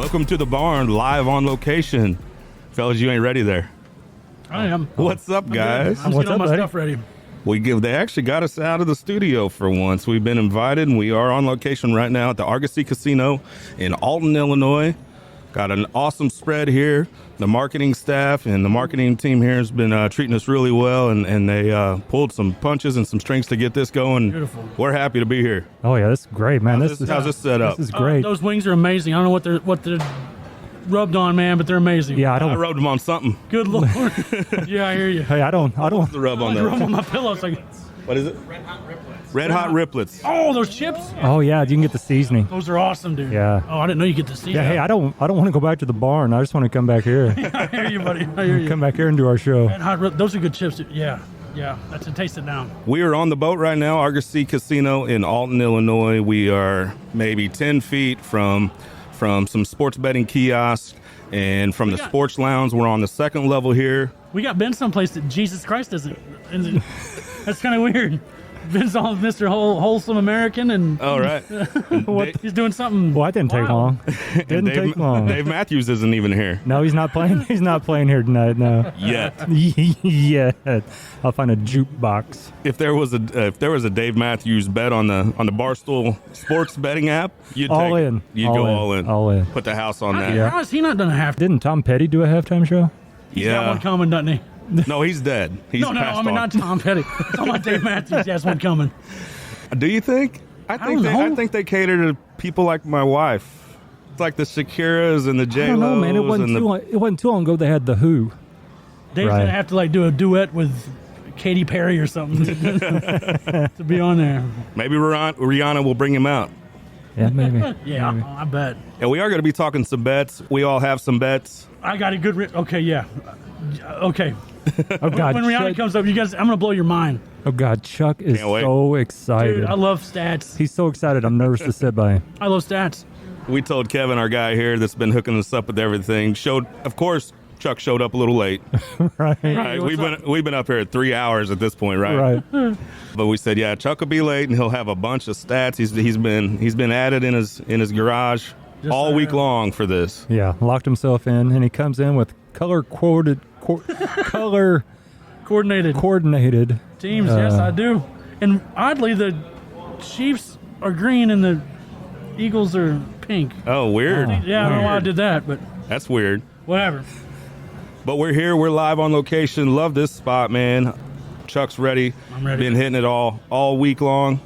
Welcome to the barn, live on location. Fellas, you ain't ready there. I am. What's up, guys? I'm getting all my stuff ready. They actually got us out of the studio for once. We've been invited, and we are on location right now at the Argosy Casino in Alton, Illinois. Got an awesome spread here. The marketing staff and the marketing team here has been treating us really well, and they pulled some punches and some strings to get this going. Beautiful. We're happy to be here. Oh yeah, this is great, man. How's this set up? This is great. Those wings are amazing. I don't know what they're rubbed on, man, but they're amazing. Yeah, I rubbed them on something. Good Lord. Yeah, I hear you. Hey, I don't. What's the rub on I rub that? on my pillow. So What is it? Red hot riplets. Oh, those chips. Oh yeah, you can get the seasoning. Those are awesome, dude. Yeah. Oh, I didn't know you get to see. Yeah. Hey, I don't want to go back to the barn. I just want to come back here. I hear you, buddy. I hear you. Come back here and do our show. And those are good chips. Yeah. Yeah. That's a taste it down. We are on the boat right now, Argosy Casino in Alton, Illinois. We are maybe 10 feet from some sports betting kiosks and from the sports lounge. We're on the second level here. We got Ben someplace that Jesus Christ doesn't. That's kind of weird. Ben's all Mr. Wholesome American, and All right. he's doing something. Well, that didn't take long. Didn't take long. Dave Matthews isn't even here No, he's not playing. He's not playing here tonight. No. yet. Yeah. I'll find a jukebox. If there was a Dave Matthews bet on the Barstool Sports betting app, you'd All take in. it. You'd All go in. all in. All in. Put the house on that. Yeah. How has he not done a half? Didn't Tom Petty do a halftime show? He's got one coming, doesn't he? No, he's dead. He's No, passed I mean on. not Tom Petty. I'm talking about Dave Matthews. He has one coming. Do you think? I don't know. think they cater to people like my wife. It's like the Shakiras and the I J don't know, man. It Lo's wasn't too long ago they had the Who. Dave's Right. gonna have to do a duet with Katy Perry or something to be on there. Maybe Rihanna will bring him out. Yeah, maybe. Yeah, Maybe. I bet. And we are going to be talking some bets. We all have some bets. I got a good. Okay, yeah. Okay. Oh God, When Rihanna Chuck, comes up, you guys, I'm gonna blow your mind, oh God, Chuck is Can't wait. so excited. dude. I love stats. He's so excited. I'm nervous to sit by him. I love stats. We told Kevin, our guy here that's been hooking us up with everything, of course, Chuck showed up a little late. Right. Right? what's We've been up here at 3 hours at this point, right? Right. But we said, yeah, Chuck will be late and he'll have a bunch of stats. He's been at it in his garage Just all so week you know. long for this. Yeah. Locked himself in, and he comes in with color coordinated. Teams, yes, I do. And oddly, the Chiefs are green and the Eagles are pink. Oh, weird. Yeah, I don't know why I did that, but That's weird. whatever. But we're here. We're live on location. Love this spot, man. Chuck's ready. I'm ready. Been hitting it all week long.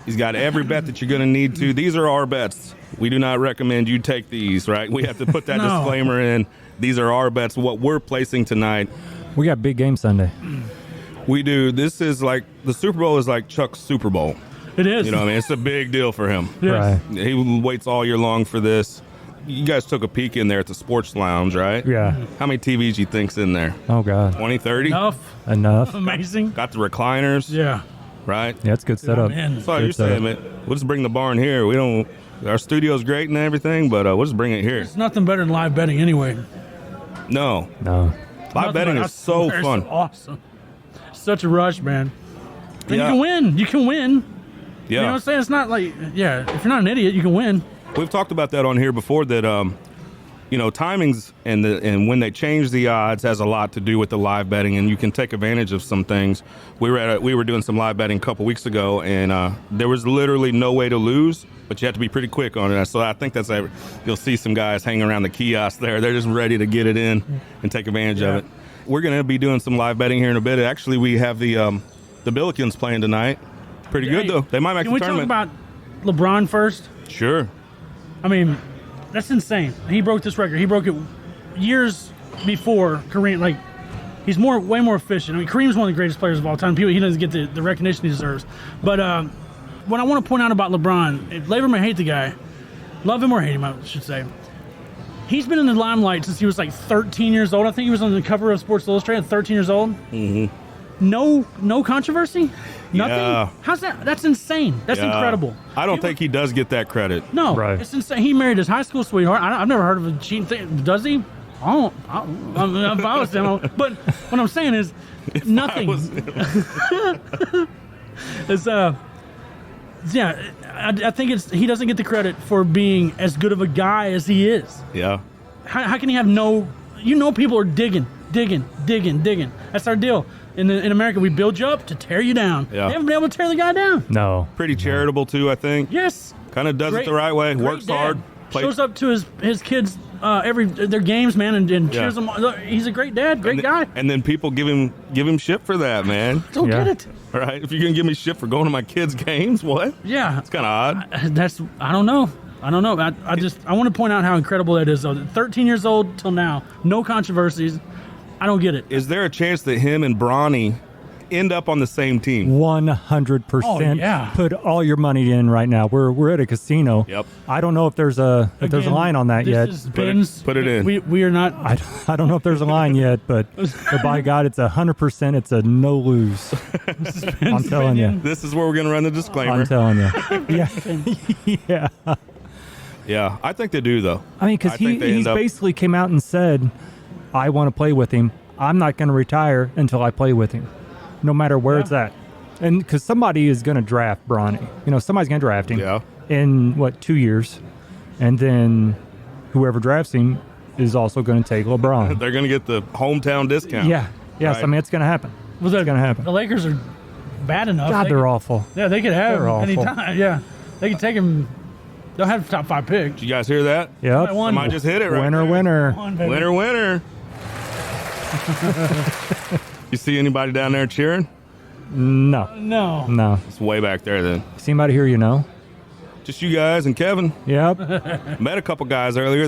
He's got every bet that you're going to need to. These are our bets. We do not recommend you take these, right? We have to put that No. disclaimer in. These are our bets, what we're placing tonight. We got big game Sunday. We do. This is like, the Super Bowl is like Chuck's Super Bowl. It is. You know what I mean? It's a big deal for him. Yes. Right. He waits all year long for this. You guys took a peek in there at the sports lounge, right? Yeah. How many TVs you think's in there? Oh God. 20, 30? Enough. Amazing. Got the recliners, Yeah. right? Yeah, it's good setup. Man. That's all Good you're saying, setup. man. We'll just bring the barn here. Our studio's great and everything, but we'll just bring it here. It's nothing better than live betting anyway. No. No. Live Nothing betting better. is so It's fun. awesome. Such a rush, man. And Yeah. you can win. You can win. You know what Yeah. I'm saying? It's not like, yeah, if you're not an idiot, you can win. We've talked about that on here before that, timings and when they change the odds has a lot to do with the live betting, and you can take advantage of some things. We were doing some live betting a couple weeks ago, and there was literally no way to lose, but you have to be pretty quick on it. So I think you'll see some guys hanging around the kiosk there. They're just ready to get it in and take advantage of it. We're going to be doing some live betting here in a bit. Actually, we have the Billikens playing tonight. Pretty good, though. They might make Can the we talk tournament. about LeBron first? Sure. I mean, that's insane. He broke this record. He broke it years before Kareem. Like, he's way more efficient. I mean, Kareem's one of the greatest players of all time. He doesn't get the recognition he deserves. But what I want to point out about LeBron, love him or hate the guy, love him or hate him, I should say, he's been in the limelight since he was like 13 years old. I think he was on the cover of Sports Illustrated at 13 years old. Mm-hmm. No controversy? Nothing? Yeah. How's that? That's insane. That's Yeah. incredible. I don't think he does get that credit. No, Right. it's insane. He married his high school sweetheart. I've never heard of a cheating thing. Does he? I mean, if I was him, but what I'm saying is nothing. It's Yeah, I think he doesn't get the credit for being as good of a guy as he is. Yeah. How can he have no? People are digging. That's our deal. In America, we build you up to tear you down. Yeah. They haven't been able to tear the guy down. No. Pretty charitable too, I think. Yes. Kind of does it the right way. Great Works dad. hard. Shows up to his kids their games, man, and cheers them. He's a great dad, great guy. And then people give him shit for that, man. Don't get it. All right, if you're gonna give me shit for going to my kids' games, what? Yeah. It's kind of odd. I don't know. I want to point out how incredible that is, though. 13 years old till now, no controversies. I don't get it. Is there a chance that him and Bronny end up on the same team? 100%. Oh, yeah. Put all your money in right now. We're at a casino. Yep. I don't know if there's a line on that yet. Put it in. We are not. I don't know if there's a line yet, but by God, it's 100%. It's a no lose. I'm telling you. This is where we're gonna run the disclaimer. I'm telling you. Yeah. Yeah. Yeah, I think they do though. I mean, because he's basically came out and said, I want to play with him. I'm not going to retire until I play with him, no matter where it's at. And because somebody is going to draft Bronny. Somebody's going to draft him in, 2 years. And then whoever drafts him is also going to take LeBron. They're going to get the hometown discount. Yeah. Yes, right? I mean, it's going to happen. It's going to happen. The Lakers are bad enough. God, they're awful. Yeah, they could have him awful. anytime. Yeah, they could take him. They'll have top 5 picks. Did you guys hear that? Yep. Somebody just hit it right Winner. Winner. You see anybody down there cheering? No. It's way back there then. See anybody here you know? Just you guys and Kevin. Yep. Met a couple guys earlier.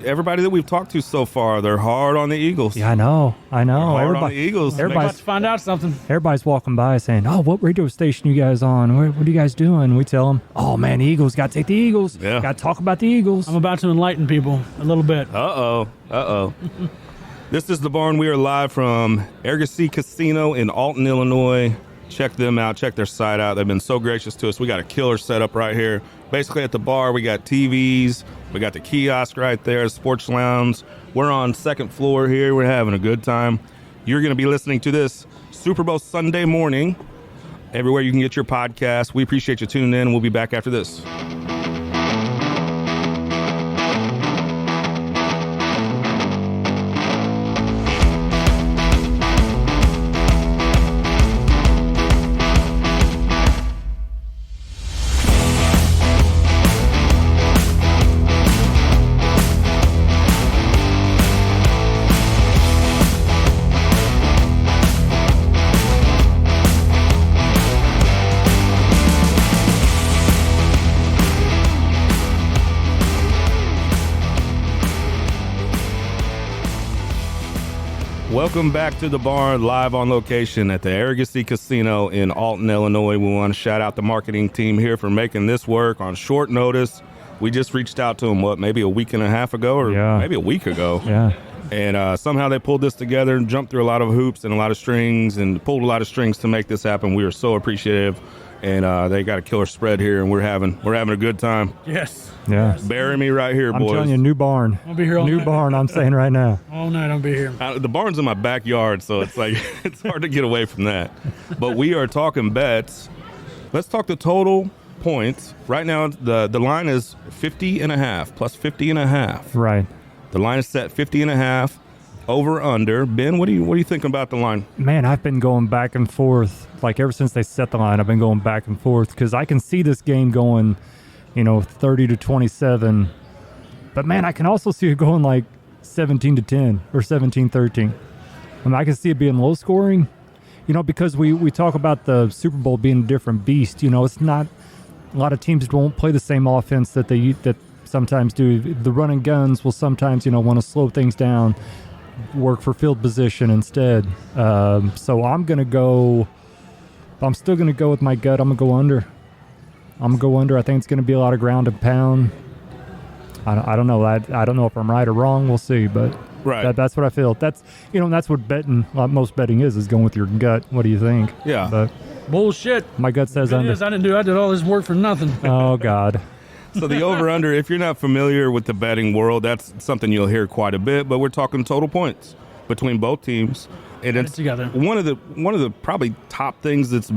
Everybody that we've talked to so far, they're hard on the Eagles. Yeah, I know. Hard on the Eagles. Everybody's about to find out something. Everybody's walking by saying, "Oh, what radio station you guys on? What are you guys doing?" We tell them, "Oh man, the Eagles. Got to take the Eagles. Yeah. Got to talk about the Eagles." I'm about to enlighten people a little bit. Uh-oh. This is The Barn. We are live from Argosy Casino in Alton, Illinois. Check them out. Check their site out. They've been so gracious to us. We got a killer setup right here. Basically at the bar, we got TVs. We got the kiosk right there, sports lounge. We're on second floor here. We're having a good time. You're going to be listening to this Super Bowl Sunday morning. Everywhere you can get your podcast. We appreciate you tuning in. We'll be back after this. Welcome back to The Barn, live on location at the Argosy Casino in Alton, Illinois. We want to shout out the marketing team here for making this work on short notice. We just reached out to them, maybe a week and a half ago or maybe a week ago. Yeah. And somehow they pulled this together and jumped through a lot of hoops and a lot of strings and pulled a lot of strings to make this happen. We are so appreciative. And they got a killer spread here, and we're having a good time. Yes. Yeah. Bury me right here, boys. I'm telling you, new barn. I'll be here all night. New barn, I'm saying right now. All night I'll be here. The barn's in my backyard, so it's like it's hard to get away from that. But we are talking bets. Let's talk the total points. Right now, the line is 50.5, plus 50.5. Right. The line is set 50.5. Over under. Ben, what do you think about the line? Man, I've been going back and forth. Like ever since they set the line, I've been going back and forth because I can see this game going, 30-27. But man, I can also see it going like 17-10 or 17-13. I mean, I can see it being low scoring, because we talk about the Super Bowl being a different beast. It's not a lot of teams won't play the same offense that that sometimes do. The running guns will sometimes want to slow things down, work for field position instead. So I'm still gonna go with my gut. I'm gonna go under. I think it's gonna be a lot of ground and pound. I don't know. I don't know if I'm right or wrong. We'll see. But right. That's what I feel. That's that's what betting. Most betting is going with your gut. What do you think? Yeah. But bullshit. My gut says under. I did all this work for nothing. Oh God. So the over-under, if you're not familiar with the betting world, that's something you'll hear quite a bit, but we're talking total points between both teams. And it's together. one of the probably top things that's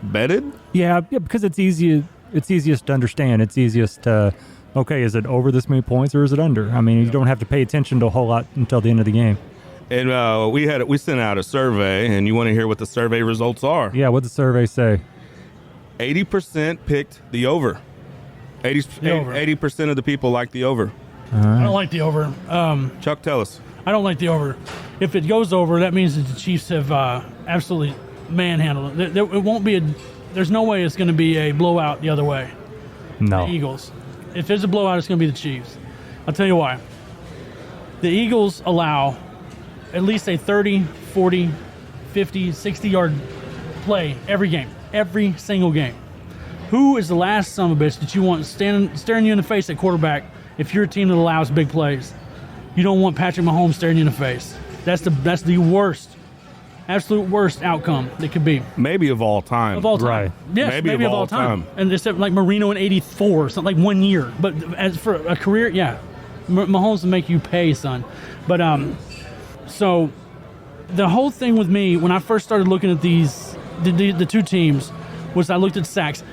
betted. Yeah, because it's easy. It's easiest to understand. It's easiest to, okay, is it over this many points or is it under? I mean, you don't have to pay attention to a whole lot until the end of the game. And we sent out a survey, and you want to hear what the survey results are. Yeah, what'd the survey say? 80% picked the over. 80% of the people like the over. I don't like the over. Chuck, tell us. I don't like the over. If it goes over, that means that the Chiefs have absolutely manhandled it. It won't be there's no way it's going to be a blowout the other way. No. The Eagles. If there's a blowout, it's going to be the Chiefs. I'll tell you why. The Eagles allow at least a 30, 40, 50, 60-yard play every game. Every single game. Who is the last son of a bitch that you want staring you in the face at quarterback if you're a team that allows big plays? You don't want Patrick Mahomes staring you in the face. That's the worst, absolute worst outcome that could be. Maybe of all time. Of all time. Right. Yes, maybe of all time. And except like Marino in 84, something like 1 year. But as for a career, yeah. Mahomes will make you pay, son. But so the whole thing with me when I first started looking at the two teams was I looked at sacks.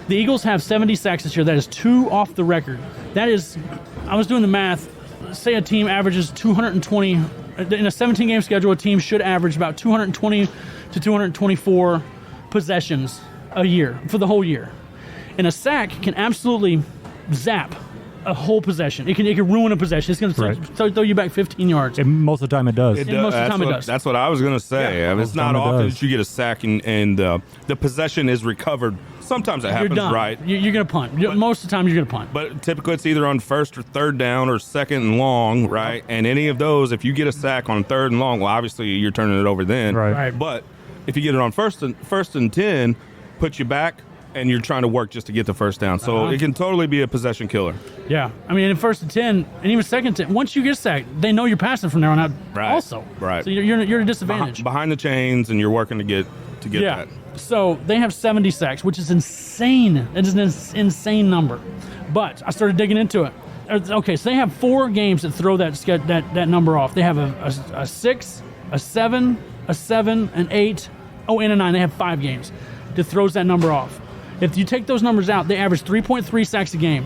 The Eagles have 70 sacks this year. That is 2 off the record. That is, I was doing the math. Say a team averages 220 in a 17-game schedule. A team should average about 220 to 224 possessions a year for the whole year. And a sack can absolutely zap a whole possession. It can ruin a possession. It's going to throw you back 15 yards. And most of the time it does. Most of the time it does. That's what I was going to say. Yeah. I mean, it's not often that you get a sack and the possession is recovered. Sometimes it happens, You're done. right? You're going to punt. Most of the time you're going to punt. But typically it's either on first or third down or second and long, right? And any of those, if you get a sack on third and long, well, obviously you're turning it over then. Right. But if you get it on first and 10, put you back, and you're trying to work just to get the first down. So it can totally be a possession killer. Yeah. I mean, in first and 10, and even second 10, once you get sacked, they know you're passing from there on out also. Right. So you're at a disadvantage. Behind the chains, and you're working to get yeah. that. So they have 70 sacks, which is insane. It is an insane number. But I started digging into it. Okay, so they have 4 games that throw that number off. They have a 6, a 7, a 7, an 8, and a 9. They have 5 games that throws that number off. If you take those numbers out, they average 3.3 sacks a game.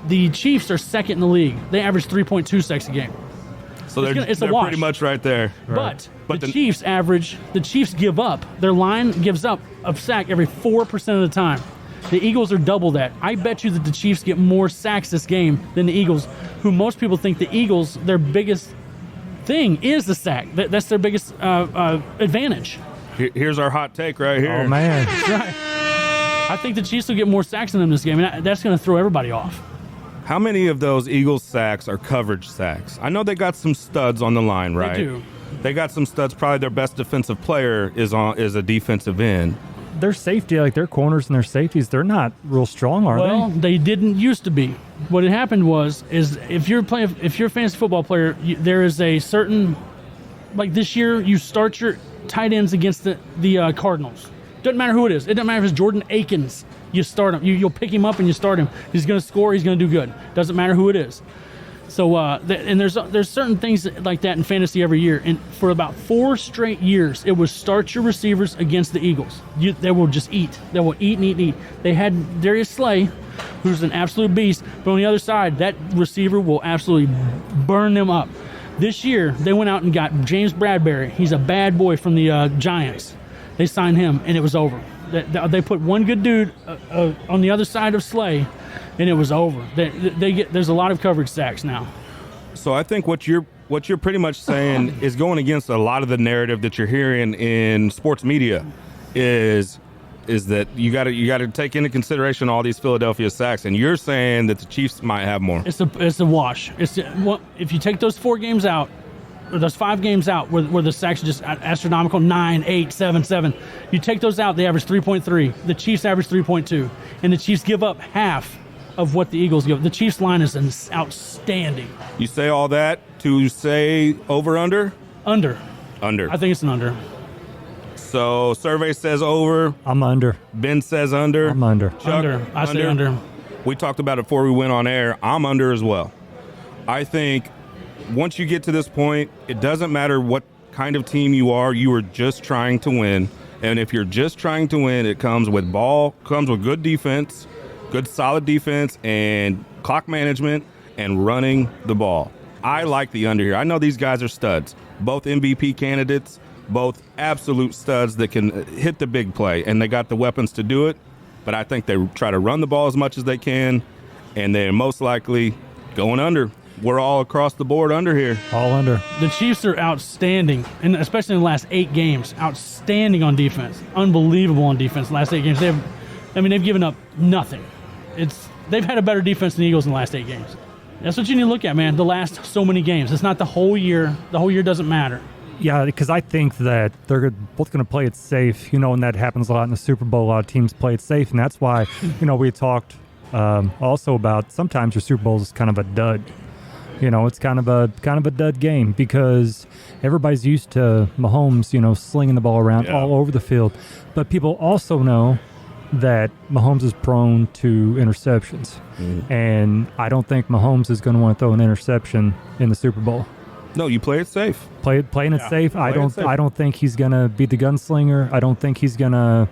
The Chiefs are second in the league. They average 3.2 sacks a game. So they're wash. pretty much right there. But the Chiefs give up. Their line gives up a sack every 4% of the time. The Eagles are double that. I bet you that the Chiefs get more sacks this game than the Eagles, who most people think the Eagles, their biggest thing is the sack. That's their biggest advantage. Here's our hot take right here. Oh, man. That's right. I think the Chiefs will get more sacks than them this game, and that's going to throw everybody off. How many of those Eagles sacks are coverage sacks? I know they got some studs on the line, right? They do. They got some studs. Probably their best defensive player is a defensive end. Their safety, like their corners and their safeties, they're not real strong, are Well, they? they didn't used to be. What had happened is if you're a fantasy football player, there is a certain, like this year, you start your tight ends against the Cardinals. Doesn't matter who it is. It doesn't matter if it's Jordan Akins. You start him. You'll pick him up and you start him. He's going to score. He's going to do good. Doesn't matter who it is. So and there's certain things like that in fantasy every year. And for about 4 straight years, it was start your receivers against the Eagles. They will just eat. They will eat and eat and eat. They had Darius Slay, who's an absolute beast. But on the other side, that receiver will absolutely burn them up. This year, they went out and got James Bradbury. He's a bad boy from the Giants. They signed him, and it was over. They put one good dude on the other side of Slay, and it was over. There's a lot of coverage sacks now. So I think what you're pretty much saying is going against a lot of the narrative that you're hearing in sports media is that you got to take into consideration all these Philadelphia sacks, and you're saying that the Chiefs might have more. It's a wash. If you take those 4 games out, or those 5 games out where the sacks are just astronomical, 9, 8, 7, 7. You take those out, they average 3.3. The Chiefs average 3.2. And the Chiefs give up half of what the Eagles give. The Chiefs line is outstanding. You say all that to say over under? Under. Under. I think it's an under. So survey says over. I'm under. Ben says under. I'm under. Chuck, Under. I say under. We talked about it before we went on air. I'm under as well. I think once you get to this point, it doesn't matter what kind of team you are just trying to win. And if you're just trying to win, it comes with good defense, good solid defense, and clock management and running the ball. I like the under here. I know these guys are studs, both MVP candidates, both absolute studs that can hit the big play, and they got the weapons to do it. But I think they try to run the ball as much as they can, and they're most likely going under. We're all across the board under here. All under. The Chiefs are outstanding, and especially in the last 8 games, outstanding on defense. Unbelievable on defense. The last 8 games, they've given up nothing. They've had a better defense than the Eagles in the last 8 games. That's what you need to look at, man. The last so many games. It's not the whole year. The whole year doesn't matter. Yeah, because I think that they're both going to play it safe, and that happens a lot in the Super Bowl. A lot of teams play it safe, and that's why, we talked also about sometimes your Super Bowl is kind of a dud. It's kind of a dud game because everybody's used to Mahomes, slinging the ball around all over the field. But people also know that Mahomes is prone to interceptions. And I don't think Mahomes is going to want to throw an interception in the Super Bowl. No, you play it safe. Playing it safe. I don't think he's going to be the gunslinger. I don't think he's going to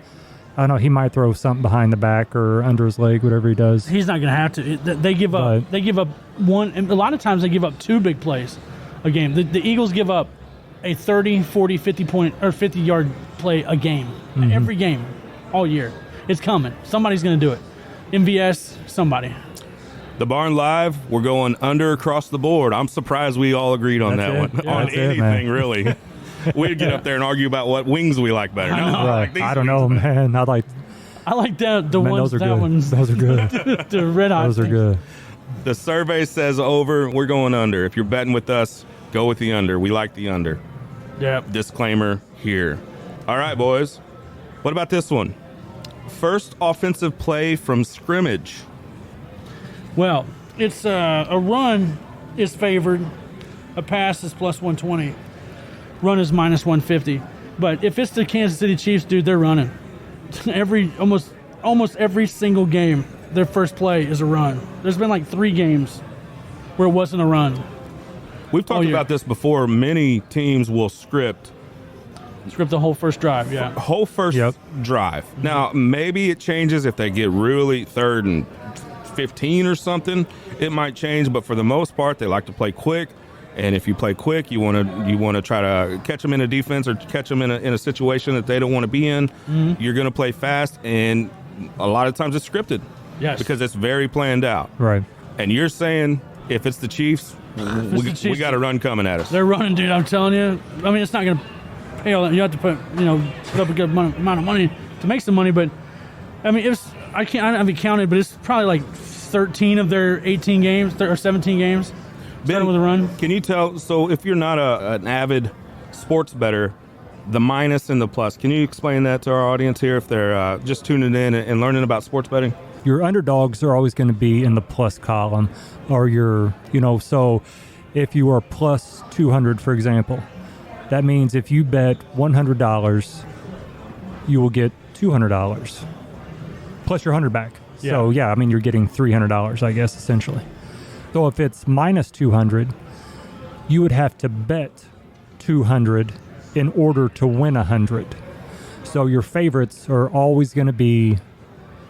I don't know. He might throw something behind the back or under his leg, whatever he does. He's not going to have to. They give up. They give up one. And a lot of times they give up 2 big plays a game. The Eagles give up a 30, 40, 50 point or 50 yard play a game. Every game, all year. It's coming. Somebody's going to do it. MVS, somebody. The Barn Live, we're going under across the board. I'm surprised we all agreed on that one. Yeah, on anything, really. We'd get up there and argue about what wings we like better. I don't know, man. I like that. The man, ones those are that good. one's Those are good. the red hot. Those are things. good. The survey says over. We're going under. If you're betting with us, go with the under. We like the under. Yep. Disclaimer here. All right, boys. What about this one? First offensive play from scrimmage. Well, it's a run is favored. A pass is plus 120. Run is minus 150. But if it's the Kansas City Chiefs, dude, they're running. Almost every single game, their first play is a run. There's been like 3 games where it wasn't a run. We've talked about this before. Many teams will script the whole first drive, yeah. Whole first drive. Now, maybe it changes if they get really 3rd and 15 or something. It might change, but for the most part, they like to play quick. And if you play quick, you want to try to catch them in a defense or catch them in a situation that they don't want to be in. You're going to play fast, and a lot of times it's scripted. Yes. Because it's very planned out. Right. And you're saying if it's the Chiefs, we got a run coming at us. They're running, dude. I'm telling you. I mean, it's not going to pay all that. You have to put up a good amount of money to make some money. But I mean, I haven't counted, but it's probably like 13 of their 18 games or 17 games. Ben, with a run. Can you tell? So, if you're not an avid sports bettor, the minus and the plus, can you explain that to our audience here if they're just tuning in and learning about sports betting? Your underdogs are always going to be in the plus column, or so if you are plus 200, for example, that means if you bet $100, you will get $200 plus your 100 back. Yeah. So, I mean, you're getting $300, I guess, essentially. So if it's minus 200, you would have to bet 200 in order to win 100. So your favorites are always going to be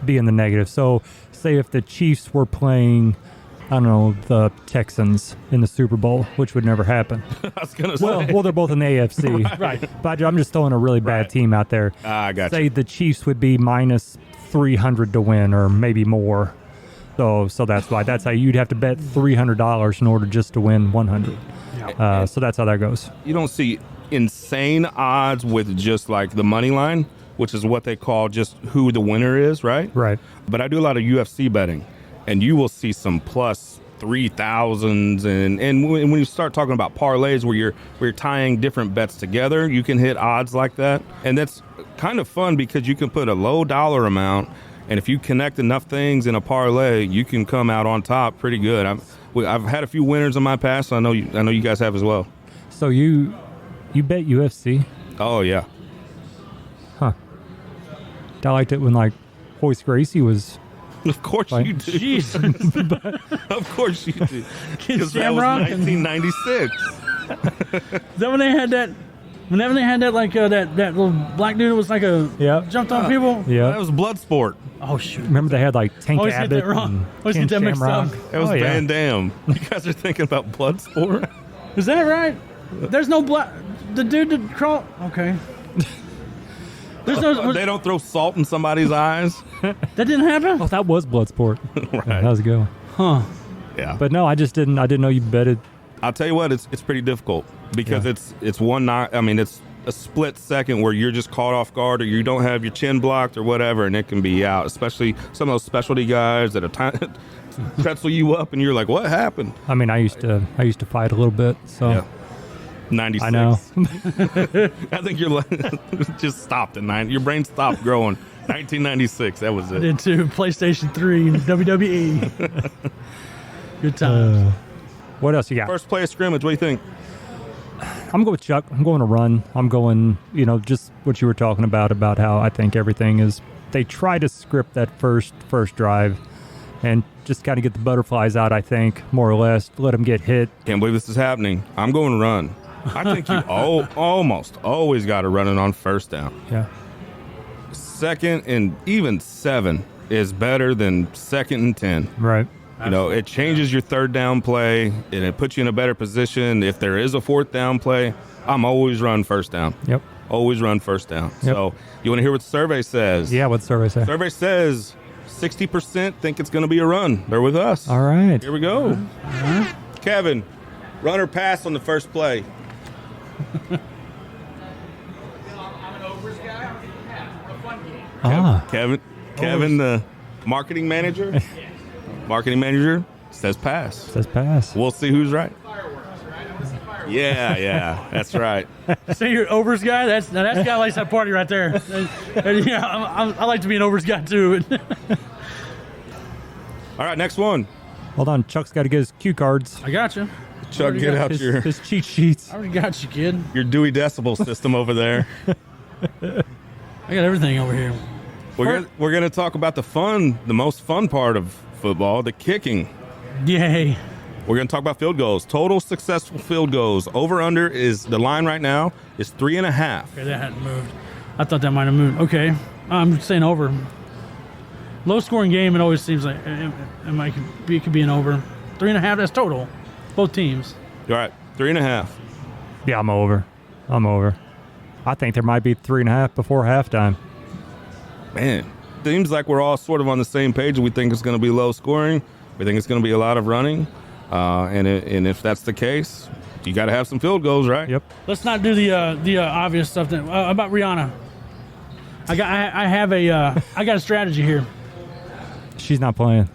in the negative. So say if the Chiefs were playing, I don't know, the Texans in the Super Bowl, which would never happen. I was going to say. Well, they're both in the AFC. Right. But I'm just throwing a really bad team out there. I got Say you. the Chiefs would be minus 300 to win, or maybe more. So that's why. That's how you'd have to bet $300 in order just to win 100. So that's how that goes. You don't see insane odds with just like the money line, which is what they call just who the winner is, right? Right. But I do a lot of UFC betting, and you will see some plus 3,000s, and when you start talking about parlays where you're tying different bets together, you can hit odds like that, and that's kind of fun because you can put a low dollar amount. And if you connect enough things in a parlay, you can come out on top pretty good. I've had a few winners in my past. So I know you guys have as well. So you bet UFC? Oh yeah. Huh. I liked it when like Hoist Gracie was. Of course you do. Jeez. Of course you do. Because that was Shamrock 1996. Is that when they had that Whenever they had that like that little black dude was like jumped on people. Yeah. That was Bloodsport. Oh shoot. Remember they had like Tank Always get Abbott that wrong. and Always Ken get that mixed up. Shamrock. That was yeah. Van Damme. You guys are thinking about Bloodsport? Is that right? There's no black. The dude that crawl. Okay. There's no. They don't throw salt in somebody's eyes. That didn't happen. Oh, that was Bloodsport. Right. Yeah, that was a good one. Huh. Yeah. But no, I didn't know you betted. I'll tell you what, it's pretty difficult because Yeah. it's one knock. I mean, it's a split second where you're just caught off guard or you don't have your chin blocked or whatever, and it can be out. Especially some of those specialty guys that are pretzel you up, and you're like, "What happened?" I mean, I used to fight a little bit, so Yeah. 96. I know. I think you're like, just stopped at 9. Your brain stopped growing. 1996. That was I it. did too. PlayStation 3, WWE. Good times. What else you got? First play of scrimmage. What do you think? I'm going with Chuck. I'm going to run. I'm going, just what you were talking about how I think everything is. They try to script that first drive and just kind of get the butterflies out, I think, more or less. Let them get hit. Can't believe this is happening. I'm going to run. I think you almost always got to run it on first down. Yeah. Second and even 7 is better than second and 10. Right. It changes your third down play and it puts you in a better position. If there is a fourth down play, I'm always run first down. Yep. Always run first down. Yep. So you want to hear what the survey says? Yeah, what's the survey say? Survey says 60% think it's going to be a run. They're with us. All right. Here we go. Kevin, run or pass on the first play? Kevin, the marketing manager. Marketing manager says pass. Says pass. We'll see who's right. Yeah, that's right. Say you're overs guy. That guy likes that party right there. Yeah, I like to be an overs guy too. All right, next one. Hold on. Chuck's got to get his cue cards. I got you. Chuck, get out His cheat sheets. I already got you, kid. your Dewey Decimal System over there. I got everything over here. We're gonna talk about the most fun part of football, the kicking. Yay. We're gonna talk about field goals. Total successful field goals. Over under is the line right now is 3.5. Okay, that hadn't moved. I thought that might have moved. Okay, I'm saying over. Low scoring game. It always seems like it could be an over. 3.5. That's total. Both teams. All right, 3.5. Yeah, I'm over. I think there might be 3.5 before halftime. Man, seems like we're all sort of on the same page. We think it's going to be low scoring. We think it's going to be a lot of running. And if that's the case, you got to have some field goals, right? Yep. Let's not do the obvious stuff. About Rihanna. I got a strategy here. She's not playing.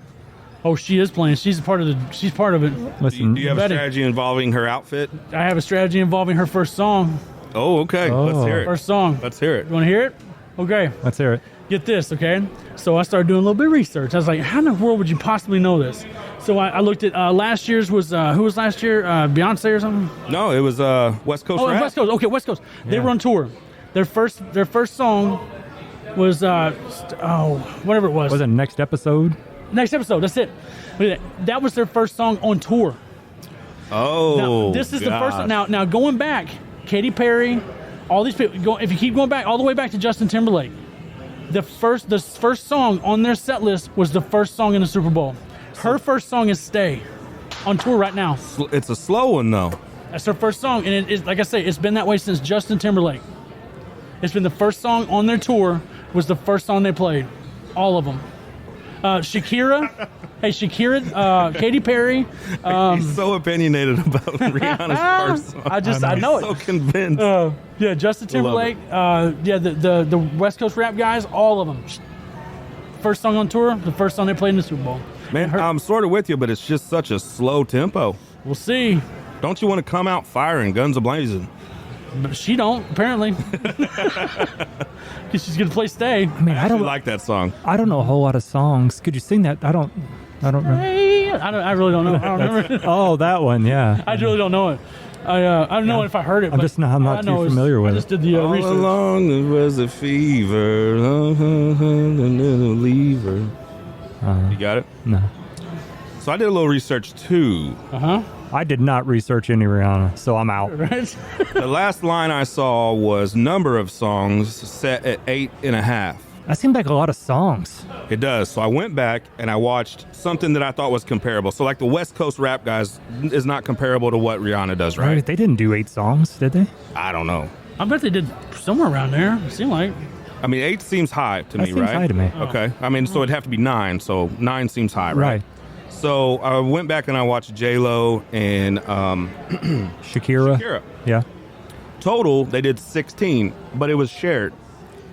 Oh, she is playing. She's part of it. Listen. Do you have a Betty. strategy involving her outfit? I have a strategy involving her first song. Oh, okay. Let's hear it. First song. Let's hear it. You want to hear it? Okay. Let's hear it. Get this, okay? So I started doing a little bit of research. I was like, how in the world would you possibly know this? So I looked at last year's was, who was last year? Beyonce or something? No, it was West Coast rap. West Coast. Okay, West Coast. They were on tour. Their first song was, whatever it was. Was it next episode? Next episode, that's it. Look at that was their first song on tour. Oh, Now, this is the first. Now going back, Katy Perry, all these people. If you keep going back all the way back to Justin Timberlake, the first song on their set list was the first song in the Super Bowl. Her first song is "Stay," on tour right now. It's a slow one though. That's her first song, and it's like I say, it's been that way since Justin Timberlake. It's been the first song on their tour was the first song they played, all of them. Shakira, Katy Perry. He's so opinionated about Rihanna's first song. I know it. So convinced. Yeah, Justin Timberlake. The West Coast rap guys, all of them. First song on tour, the first song they played in the Super Bowl. Man, I'm sort of with you, but it's just such a slow tempo. We'll see. Don't you want to come out firing, guns a-blazing? But she don't, apparently. Because she's going to play "Stay." I mean, I don't like that song. I don't know a whole lot of songs. Could you sing that? I don't remember. Hey, I really don't know. I don't remember. Oh, that one, yeah. I really don't know it. I don't know if I heard it. I'm but not too familiar with it. I just did the All research. along it was a fever, a little lever. You got it? No. So I did a little research too. I did not research any Rihanna, so I'm out. Right? The last line I saw was number of songs set at 8.5. That seemed like a lot of songs. It does. So I went back and I watched something that I thought was comparable. So like the West Coast rap guys is not comparable to what Rihanna does, right? They didn't do 8 songs, did they? I don't know. I bet they did somewhere around there. It seemed like. I mean, 8 seems high to That me, seems right? high to me. Okay. I mean, so it'd have to be 9. So 9 seems high, right? Right. So I went back and I watched J-Lo and Shakira. Yeah. Total, they did 16, but it was shared.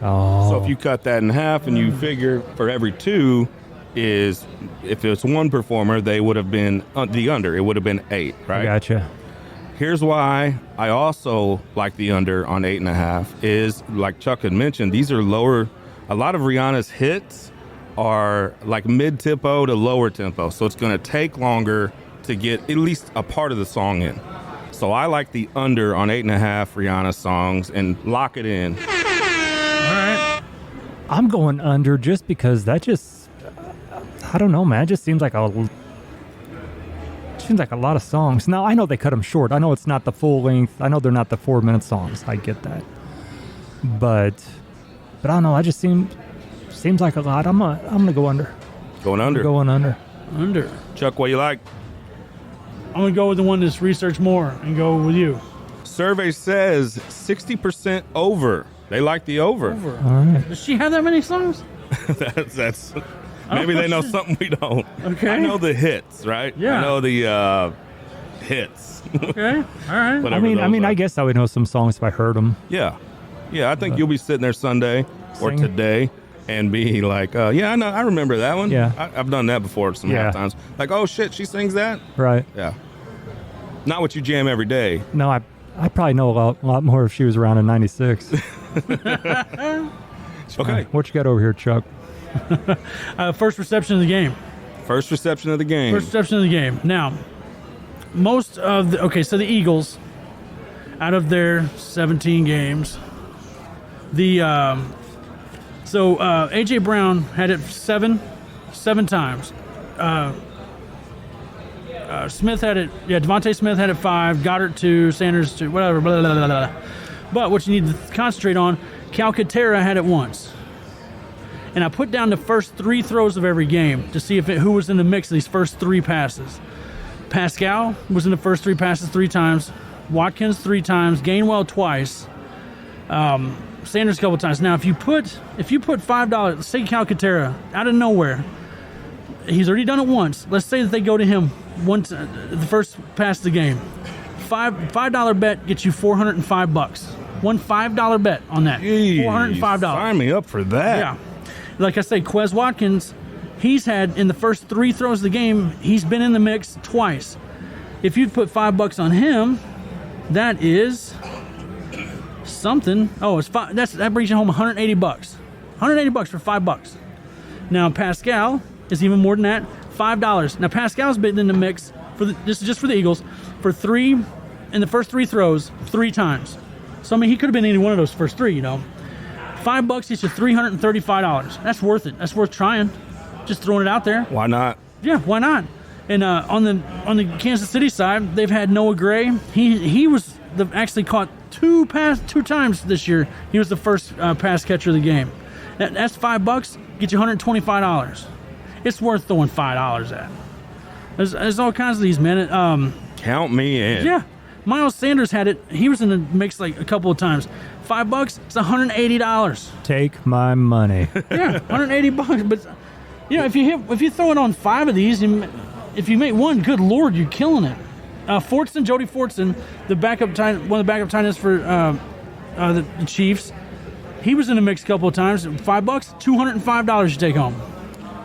Oh. So if you cut that in half and you figure for every 2 is, if it's one performer, they would have been the under. It would have been 8, right? I gotcha. Here's why I also like the under on 8.5 is, like Chuck had mentioned, these are lower. A lot of Rihanna's hits are like mid-tempo to lower tempo. So it's going to take longer to get at least a part of the song in. So I like the under on 8.5 Rihanna songs and lock it in. All right. I'm going under just because that just, I don't know, man. It just seems like a lot of songs. Now, I know they cut them short. I know it's not the full length. I know they're not the 4-minute songs. I get that. But I don't know. I just seems like a lot. I'm gonna go under. Going under. Going under. Under. Chuck, what you like? I'm going to go with the one that's researched more and go with you. Survey says 60% over. They like the over. Over. All right. Does she have that many songs? that's maybe they know something we don't. Okay. I know the hits, right? Yeah. I know the hits. Okay. All right. Whatever I mean, those are. I guess I would know some songs if I heard them. Yeah. I think you'll be sitting there Sunday or Sing. today and be like, yeah, I know, I remember that one. Yeah. I've done that before some Yeah. times. Like, oh shit, she sings that. Right. Yeah. Not what you jam every day. No, I probably know a lot more if she was around in '96. Okay. What you got over here, Chuck? First reception of the game. First reception of the game. First reception of the game. Now, most of the so the Eagles, out of their 17 games, the AJ Brown had it seven times. Smith had it. Yeah, Devontae Smith had it 5. Goddard 2. Sanders 2. Whatever. Blah, blah, blah, blah, blah. But what you need to concentrate on, Calcaterra had it once. And I put down the first 3 throws of every game to see who was in the mix of these first 3 passes. Pascal was in the first 3 passes 3 times. Watkins 3 times. Gainwell twice. Sanders a couple times. Now, if you put $5, let's say Calcaterra out of nowhere, he's already done it once. Let's say that they go to him once, the first pass of the game. $5 bet gets you $405. One $5 bet on that. Jeez, $405. Sign me up for that. Yeah. Like I say, Quez Watkins, he's had in the first 3 throws of the game, he's been in the mix twice. If you'd put $5 on him, that is something. Oh, it's that brings you home $180. $180 for $5. Now Pascal is even more than that. $5. Now Pascal's been in the mix this is just for the Eagles for 3 in the first 3 throws 3 times. So I mean he could have been any one of those first 3. $5 gets you $335. That's worth it. That's worth trying. Just throwing it out there. Why not? Yeah, why not? And on the Kansas City side, they've had Noah Gray. He was actually caught 2 times this year. He was the first pass catcher of the game. That's $5. Get you $125. It's worth throwing $5 at. There's all kinds of these, man. Count me in. Yeah. Miles Sanders had it. He was in the mix like a couple of times. $5, it's $180. Take my money. Yeah, $180. But if you throw it on 5 of these, if you make one, good Lord, you're killing it. Jody Fortson, one of the backup tight ends for the Chiefs, he was in the mix a couple of times. $5, $205 you take home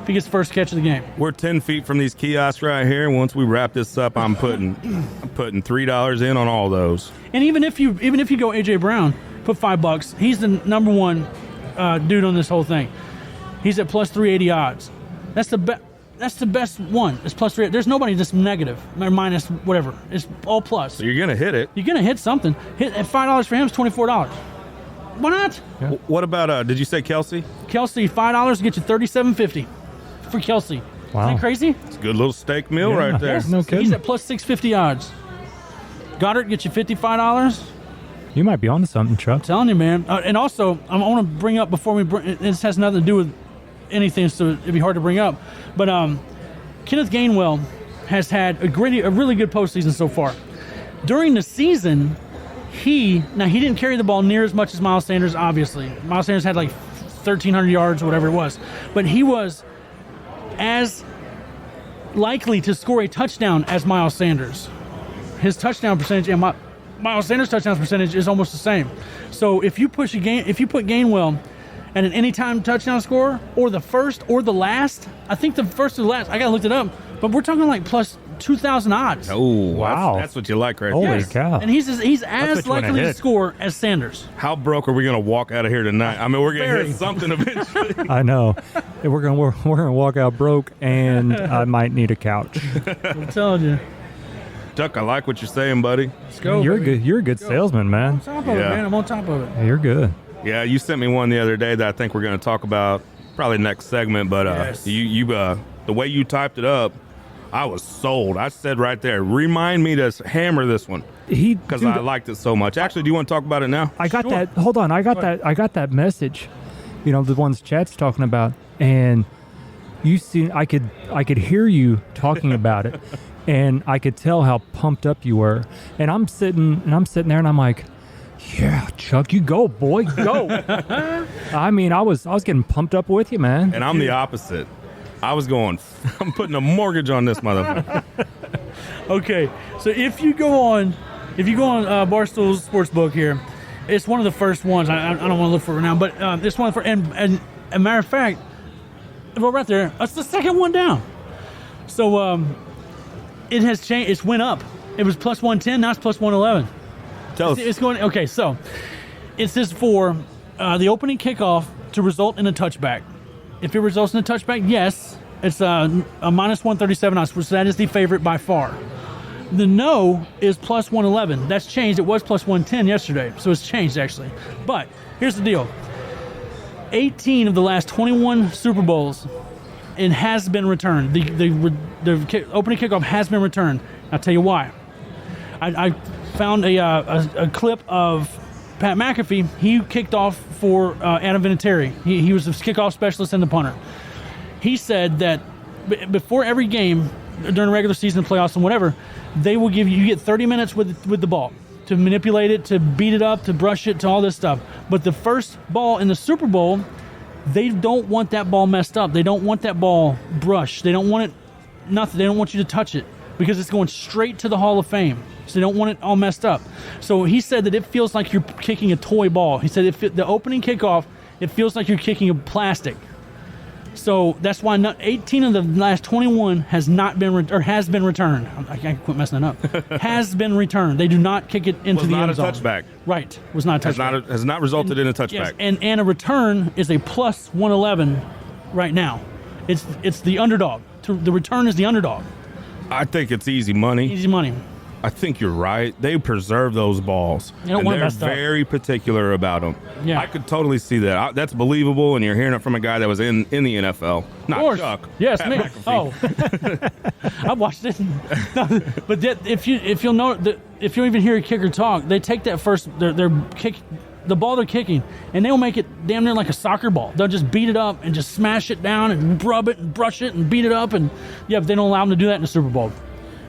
if he gets the first catch of the game. We're 10 feet from these kiosks right here. Once we wrap this up, I'm putting $3 in on all those. And even if you go AJ Brown, put $5. He's the number 1 dude on this whole thing. He's at plus 380 odds. That's the best one. It's plus 3. There's nobody that's negative or minus whatever. It's all plus. So you're gonna hit it. You're gonna hit something. Hit at $5 for him is $24. Why not? What about did you say Kelsey? Kelsey, $5 get you $37.50 for Kelsey. Wow. Isn't that crazy? It's a good little steak meal Yeah. right there. Yes. No kidding. He's at plus 650 odds. Goddard get you $55. You might be onto something, Chuck. Telling you, man. And also, I want to bring up before we bring. This has nothing to do with anything, so it'd be hard to bring up. But Kenneth Gainwell has had a really good postseason so far. During the season, he didn't carry the ball near as much as Miles Sanders. Obviously, Miles Sanders had like 1,300 yards or whatever it was, but he was as likely to score a touchdown as Miles Sanders. His touchdown percentage and Miles Sanders' touchdown percentage is almost the same. So if you put Gainwell at an anytime touchdown score, or the first or the last, I think the first or the last, I gotta look it up, but we're talking like plus 2,000 odds. Oh, Wow. That's what you like right Holy there. cow. And he's what as you wanna likely to hit. score as Sanders. How broke are we going to walk out of here tonight? I mean, we're going to Very. hit something eventually. I know. And we're gonna walk out broke, and I might need a couch. I'm telling you. Duck, I like what you're saying, buddy. Let's go. You're baby. good. You're a good salesman, man. On top of it, Yeah. man. I'm on top of it. Yeah, you're good. Yeah, you sent me one the other day that I think we're going to talk about probably next segment. But Yes. the way you typed it up, I was sold. I said right there, remind me to hammer this one because Dude, I liked it so much. Actually, do you want to talk about it now? I got Sure. that. Hold on. I got that message. You know, the ones Chad's talking about, and you see, I could hear you talking about it, and I could tell how pumped up you were. And I'm sitting there, and I'm like, yeah, Chuck, you go, boy, go. I mean, I was getting pumped up with you, man. And I'm the opposite. I was going, I'm putting a mortgage on this motherfucker. Okay, so if you go on Barstool's Sportsbook here, it's one of the first ones. I don't want to look for it right now, but it's one for and a matter of fact, well, right there, that's the second one down. So it has changed. It's went up. It was plus 110. Now it's plus 111. Tell us. It's going. Okay, so it says for the opening kickoff to result in a touchback. If it results in a touchback, yes, it's a minus 137 odds, which that is the favorite by far. The no is plus 111. That's changed. It was plus 110 yesterday, so it's changed actually. But here's the deal: 18 of the last 21 Super Bowls, it has been returned. The opening kickoff has been returned. I'll tell you why. I found a clip of Pat McAfee. He kicked off for Adam Vinatieri. He was the kickoff specialist and the punter. He said that before every game, during the regular season, playoffs, and whatever, they will give you get 30 minutes with the ball to manipulate it, to beat it up, to brush it, to all this stuff. But the first ball in the Super Bowl, they don't want that ball messed up. They don't want that ball brushed. They don't want it nothing. They don't want you to touch it because it's going straight to the Hall of Fame. So they don't want it all messed up. So he said that it feels like you're kicking a toy ball. He said the opening kickoff, it feels like you're kicking a plastic. So that's why 18 of the last 21 has not been has been returned. I can't quit messing it up. Has been returned. They do not kick it into Was the not end a zone. touchback. Right. Was not a touchback. Has not resulted in a touchback. Yes, and a return is a plus 111 right now. It's the underdog. The return is the underdog. I think it's easy money. Easy money. I think you're right. They preserve those balls. They don't and want it they're messed up. very particular about them. Yeah. I could totally see that. That's believable, and you're hearing it from a guy that was in the NFL. Not Of course. Chuck. Yes, Pat me. McAfee. Oh, I watched it. No, but if you'll know, if you even hear a kicker talk, they take that first their kick, the ball they're kicking, and they'll make it damn near like a soccer ball. They'll just beat it up and just smash it down and rub it and brush it and beat it up, and yeah, but they don't allow them to do that in the Super Bowl.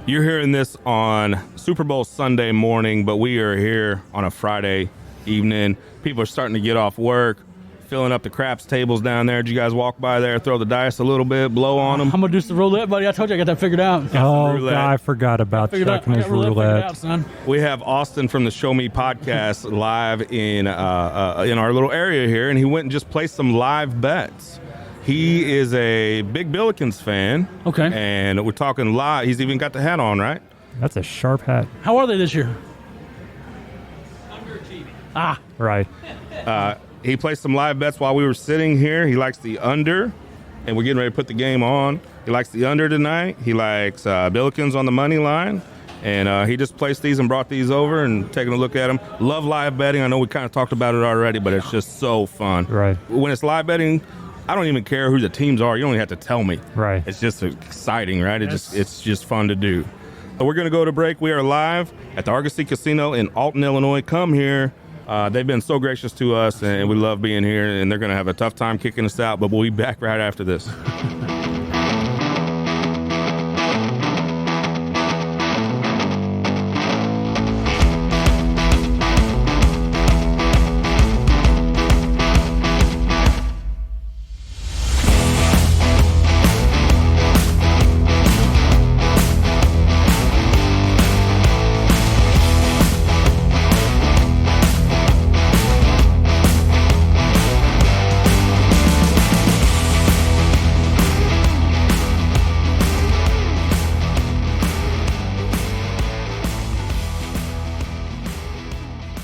You're hearing this on Super Bowl Sunday morning, but we are here on a Friday evening. People are starting to get off work, filling up the craps tables down there. Did you guys walk by there, throw the dice a little bit, blow on them? I'm gonna do some roulette, buddy. I told you I got that figured out. Oh, roulette. God, I forgot about Figured out. Chuck and I his got roulette figured roulette. out, son. We have Austin from the Show Me podcast live in our little area here, and he went and just placed some live bets. He is a big Billikens fan. Okay. And we're talking live. He's even got the hat on, right? That's a sharp hat. How are they this year? Ah, Right. He placed some live bets while we were sitting here. He likes the under, and we're getting ready to put the game on. He likes the under tonight. He likes Billikens on the money line. And he just placed these and brought these over and taking a look at them. Love live betting. I know we kind of talked about it already, but it's just so fun. Right. When it's live betting, I don't even care who the teams are. You don't even have to tell me. Right. It's just exciting, right? Yes. It's just fun to do. So we're going to go to break. We are live at the Argosy Casino in Alton, Illinois. Come here. They've been so gracious to us, and we love being here, and they're going to have a tough time kicking us out, but we'll be back right after this.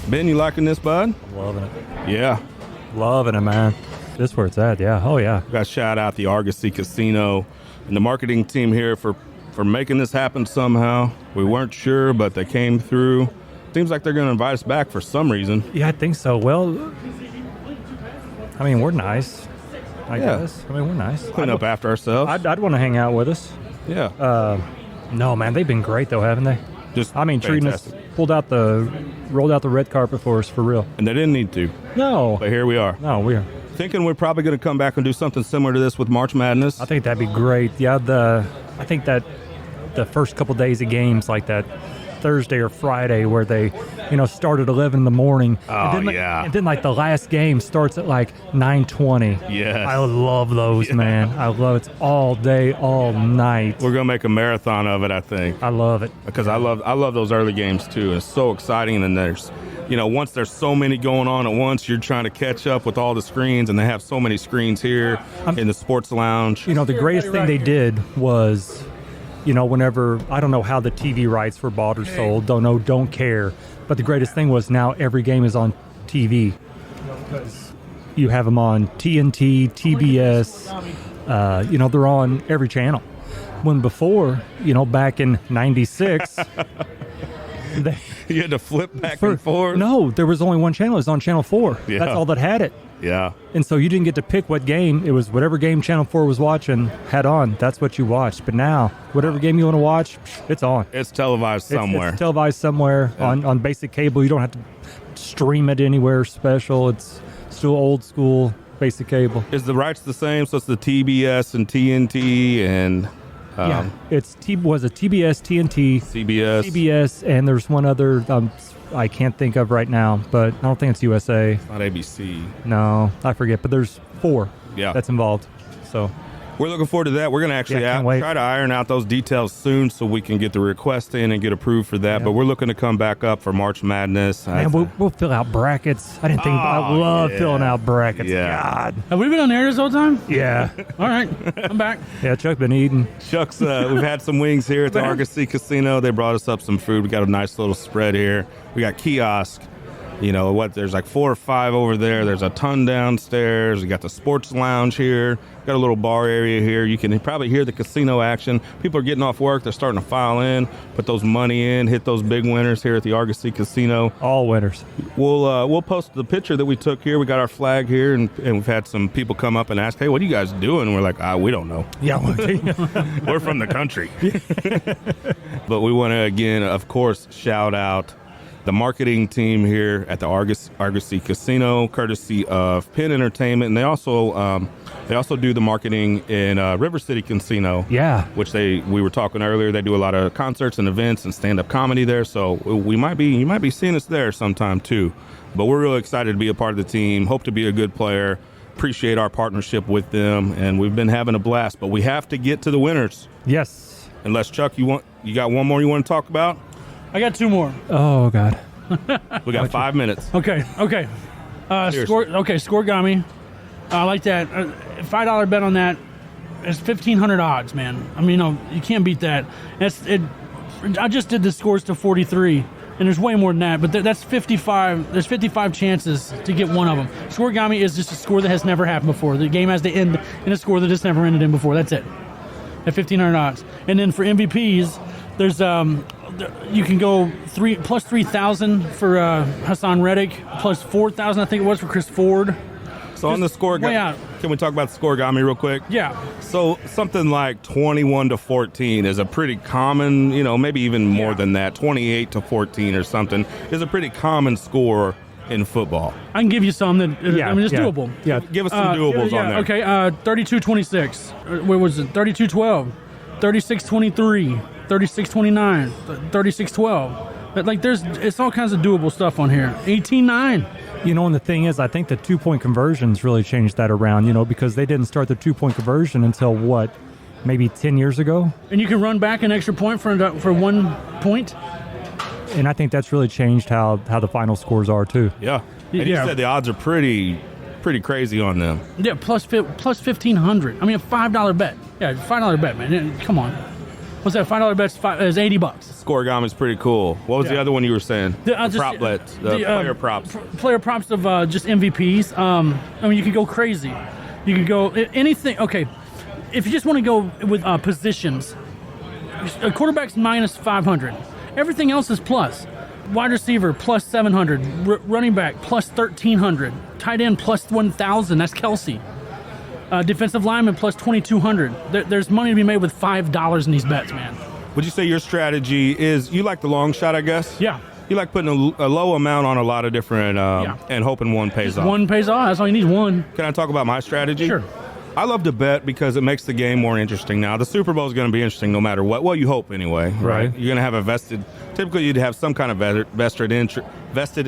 Ben, you liking this, bud? Loving it. Yeah. Loving it, man. This is where it's at, yeah. Oh, yeah. Got to shout out the Argosy Casino and the marketing team here for making this happen somehow. We weren't sure, but they came through. Seems like they're going to invite us back for some reason. Yeah, I think so. Well, I mean, we're nice, I Yeah. guess. I mean, we're nice. Clean up after ourselves. I'd want to hang out with us. Yeah. No, man, they've been great, though, haven't they? Just I mean, treating fantastic. us, rolled out the red carpet for us, for real. And they didn't need to, No. but here we are. No, we're. Thinking we're probably going to come back and do something similar to this with March Madness. I think that'd be great. Yeah, I think that the first couple days of games, like that Thursday or Friday, where they, start at 11 in the morning. Oh, and then, yeah. And then like the last game starts at like 9:20. Yes. I love those, man. I love it all day, all night. We're going to make a marathon of it, I think, I love it. because I love those early games too. It's so exciting, and there's, once there's so many going on at once, you're trying to catch up with all the screens, and they have so many screens here in the sports lounge. The greatest thing they did was, whenever, I don't know how the TV rights were bought or sold, don't care. But the greatest thing was now every game is on TV. You have them on TNT, TBS, they're on every channel. When before, back in 96, You had to flip back and forth. No, there was only one channel. It was on Channel 4. Yeah. That's all that had it. Yeah. And so you didn't get to pick what game. It was whatever game Channel 4 was watching had on. That's what you watched. But now, whatever game you want to watch, it's on. It's televised somewhere. It's televised somewhere on basic cable. You don't have to stream it anywhere special. It's still old school basic cable. Is the rights the same? So it's the TBS and TNT and Yeah, it's TBS, TNT, CBS. CBS, and there's one other I can't think of right now, but I don't think it's USA. Not ABC. No, I forget. But there's 4 Yeah. that's involved. So We're looking forward to that. We're going to actually Yeah, can't wait. try to iron out those details soon so we can get the request in and get approved for that. Yeah. But we're looking to come back up for March Madness. man, we'll fill out brackets. I didn't think I Oh, love yeah. filling out brackets. Yeah. God. Have we been on air this whole time? Yeah. All right, I'm back. Yeah, Chuck been eating. Chuck's, we've had some wings here at the Argosy Casino. They brought us up some food. We got a nice little spread here. We got kiosk. There's like 4 or 5 over there. There's a ton downstairs. We got the sports lounge here. Got a little bar area here. You can probably hear the casino action. People are getting off work. They're starting to file in, put those money in, hit those big winners here at the Argosy Casino. All winners. We'll post the picture that we took here. We got our flag here, and we've had some people come up and ask, hey, what are you guys doing? And we're like, we don't know. Yeah. We're from the country. But we want to, again, of course, shout out the marketing team here at the Argosy Casino, courtesy of Penn Entertainment, and they also do the marketing in River City Casino. Yeah. Which we were talking earlier. They do a lot of concerts and events and stand-up comedy there. So you might be seeing us there sometime too. But we're really excited to be a part of the team. Hope to be a good player. Appreciate our partnership with them, and we've been having a blast. But we have to get to the winners. Yes. Unless Chuck, you got one more you want to talk about? I got 2 more. Oh, God. We got 5 minutes. Okay. Scoregami. I like that. $5 bet on that is 1,500 odds, man. I mean, you can't beat that. I just did the scores to 43, and there's way more than that. But that's 55. There's 55 chances to get one of them. Scoregami is just a score that has never happened before. The game has to end in a score that just never ended in before. That's it. At 1,500 odds. And then for MVPs, there's you can go plus 3,000 for Hassan Reddick, plus 4,000 I think it was for Chris Ford. So on the score, way out. can we talk about the scoregami real quick? Yeah. So something like 21-14 is a pretty common, maybe even more than that, 28-14 or something is a pretty common score in football. I can give you some that it's doable. Yeah. Give us some doables on there. Okay, 32-26. What was it? 32-12, 36-23, 36-29, 36-12. Like it's all kinds of doable stuff on here. 18-9. And the thing is, I think the 2-point conversions really changed that around, because they didn't start the 2-point conversion until maybe 10 years ago. And you can run back an extra point for 1 point. And I think that's really changed how the final scores are too. Yeah. And you said the odds are pretty crazy on them. Yeah, plus 1,500. I mean, a $5 bet. Yeah, $5 bet, man. Come on. What's that? $5 bet is $80. Scoregami is pretty cool. What was the other one you were saying? Prop bets, player props. Player props of just MVPs. I mean, you could go crazy. You could go anything. Okay, if you just want to go with positions, a quarterback's minus 500. Everything else is plus. Wide receiver plus 700. Running back plus 1,300. Tight end plus 1,000. That's Kelsey. Defensive lineman plus 2,200. There's money to be made with $5 in these bets, man. Would you say your strategy is you like the long shot, I guess? Yeah. You like putting a low amount on a lot of different and hoping one pays off. One pays off. That's all you need, one. Can I talk about my strategy? Sure. I love to bet because it makes the game more interesting. Now, the Super Bowl is going to be interesting no matter what. Well, you hope anyway, right? You're going to have typically you'd have some kind of vested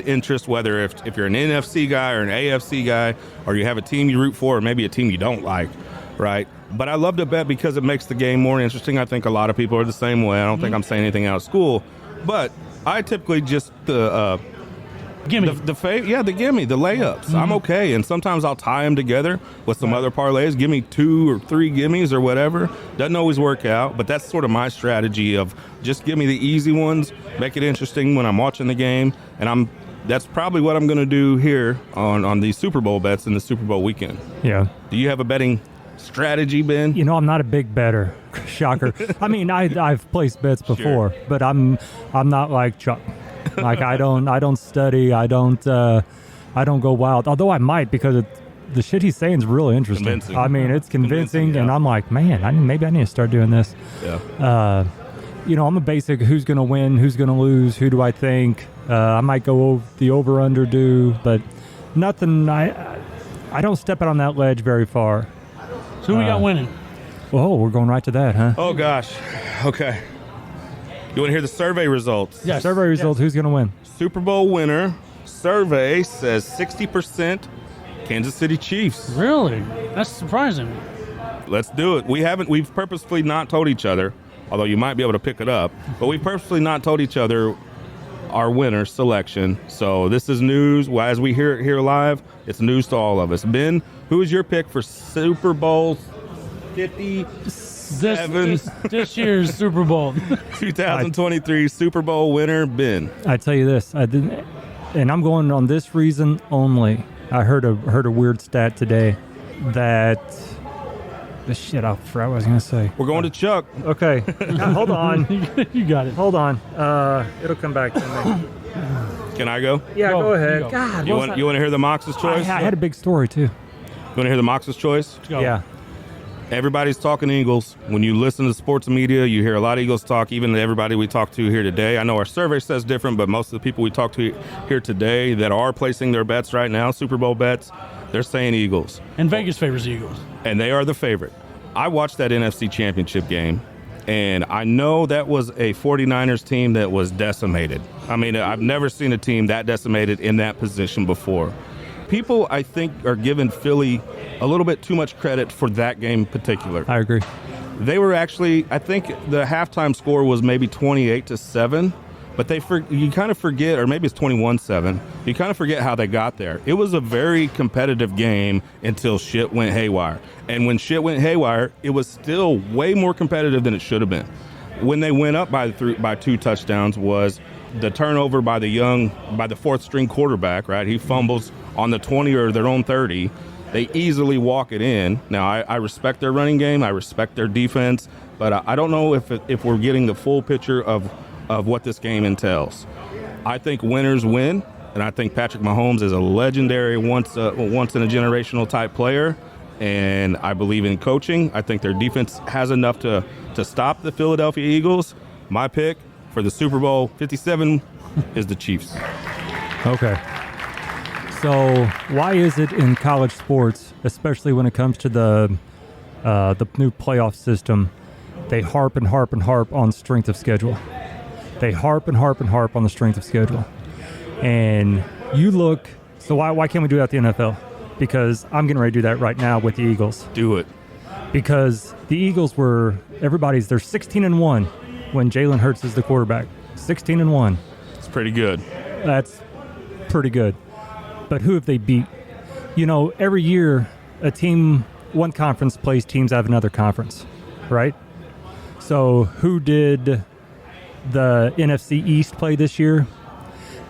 interest, whether if you're an NFC guy or an AFC guy, or you have a team you root for, or maybe a team you don't like, right? But I love to bet because it makes the game more interesting. I think a lot of people are the same way. I don't think I'm saying anything out of school. But I typically just Gimme. the gimme, the layups. I'm okay, and sometimes I'll tie them together with some other parlays. Give me 2 or 3 gimmies or whatever. Doesn't always work out, but that's sort of my strategy of just give me the easy ones, make it interesting when I'm watching the game, and that's probably what I'm going to do here on these Super Bowl bets in the Super Bowl weekend. Yeah. Do you have a betting strategy, Ben? I'm not a big bettor. Shocker. I mean, I've placed bets before, but I'm not like Chuck. Like I don't study. I don't go wild. Although I might, because the shit he's saying is really interesting. Convincing. I mean, it's convincing, and I'm like, man, maybe I need to start doing this. Yeah. I'm a basic who's going to win, who's going to lose, who do I think. I might go the over/under but nothing. I don't step out on that ledge very far. So who we got winning? Whoa, we're going right to that, huh? Oh gosh. Okay. You want to hear the survey results? Yeah. Survey results. Who's going to win? Super Bowl winner survey says 60% Kansas City Chiefs. Really? That's surprising. Let's do it. We've purposefully not told each other, although you might be able to pick it up, but we've purposefully not told each other our winner selection. So this is news. Well, as we hear it here live, it's news to all of us. Ben, who is your pick for Super Bowl 57? This year's Super Bowl. 2023 Super Bowl winner, Ben. I tell you this, I didn't, and I'm going on this reason only. I heard a weird stat today that I forgot what I was going to say. We're going to Chuck. Okay, hold on. You got it. Hold on. It'll come back to me. Can I go? Yeah, go ahead. Go. God, You want to hear the Mox's choice? I had a big story too. You want to hear the Mox's choice? Go. Yeah. Everybody's talking Eagles. When you listen to sports media, you hear a lot of Eagles talk, even everybody we talk to here today. I know our survey says different, but most of the people we talk to here today that are placing their bets right now, Super Bowl bets, they're saying Eagles. And Vegas favors the Eagles. And they are the favorite. I watched that NFC Championship game, and I know that was a 49ers team that was decimated. I mean, I've never seen a team that decimated in that position before. People, I think, are giving Philly a little bit too much credit for that game in particular. I agree. They were actually, I think the halftime score was maybe 28-7, but you kind of forget, or maybe it's 21-7. You kind of forget how they got there. It was a very competitive game until shit went haywire. And when shit went haywire, it was still way more competitive than it should have been. When they went up by 2 touchdowns was the turnover by the fourth string quarterback, right? He fumbles on the 20 or their own 30. They easily walk it in. Now, I respect their running game. I respect their defense. But I don't know if we're getting the full picture of what this game entails. I think winners win. and I think Patrick Mahomes is a legendary once in a generational type player. And I believe in coaching. I think their defense has enough to stop the Philadelphia Eagles. My pick for the Super Bowl 57 is the Chiefs. Okay. So why is it in college sports, especially when it comes to the new playoff system, they harp and harp and harp on strength of schedule? They harp and harp and harp on the strength of schedule. And you look, so why can't we do that at the NFL? Because I'm getting ready to do that right now with the Eagles. Do it. Because the Eagles they're 16-1 when Jalen Hurts is the quarterback. 16-1. It's pretty good. That's pretty good. But who have they beat? You know, every year one conference plays teams out of another conference, right? So who did the NFC East play this year?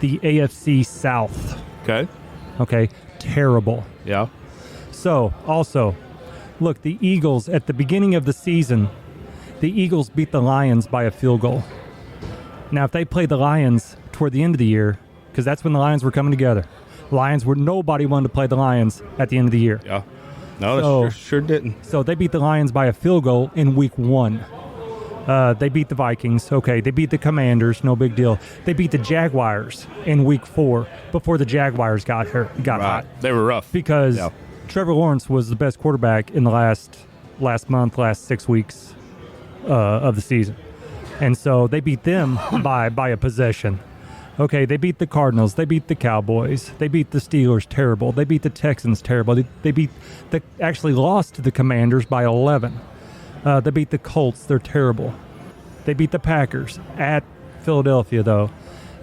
The AFC South. Okay, terrible. Yeah. So, also, look, the Eagles, at the beginning of the season, the Eagles beat the Lions by a field goal. Now, if they played the Lions toward the end of the year, because that's when the Lions were coming together, nobody wanted to play the Lions at the end of the year. Yeah. No, they sure didn't. So they beat the Lions by a field goal in week 1. They beat the Vikings. Okay, they beat the Commanders. No big deal. They beat the Jaguars in week 4 before the Jaguars got hot. They were rough. Because Trevor Lawrence was the best quarterback in the last 6 weeks of the season. And so they beat them by a possession. Okay, they beat the Cardinals. They beat the Cowboys. They beat the Steelers, terrible. They beat the Texans, terrible. They actually lost to the Commanders by 11. They beat the Colts. They're terrible. They beat the Packers at Philadelphia, though.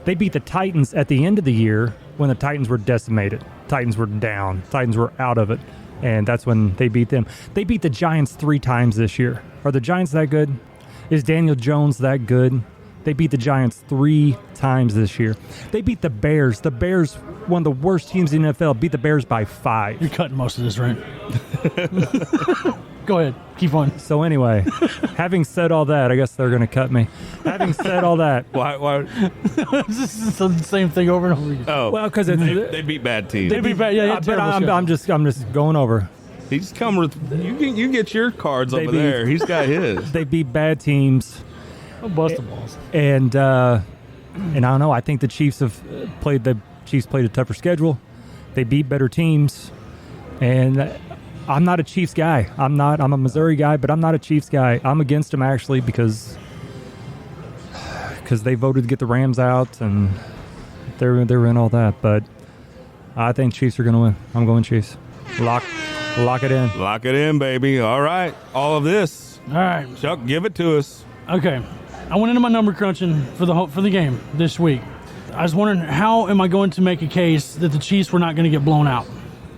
They beat the Titans at the end of the year when the Titans were decimated. Titans were down. Titans were out of it, and that's when they beat them. They beat the Giants 3 times this year. Are the Giants that good? Is Daniel Jones that good? They beat the Giants 3 times this year. They beat the Bears. The Bears, one of the worst teams in the NFL, beat the Bears by 5. You're cutting most of this, right? Go ahead. Keep on. So anyway, having said all that, I guess they're going to cut me. Having said all that. Why? This is the same thing over and over again. Oh, well, because they beat bad teams. They beat bad. Yeah, but I'm just going over. He's come with you. Get your cards over there. He's got his. They beat bad teams. I'll bust the balls. And I don't know. I think the Chiefs played a tougher schedule. They beat better teams, and I'm not a Chiefs guy. I'm a Missouri guy, but I'm not a Chiefs guy. I'm against them actually because they voted to get the Rams out, and they're in all that. But I think Chiefs are going to win. I'm going Chiefs. Lock it in. Lock it in, baby. All right. All of this. All right. Chuck, give it to us. Okay. I went into my number crunching for the game this week. I was wondering, how am I going to make a case that the Chiefs were not going to get blown out?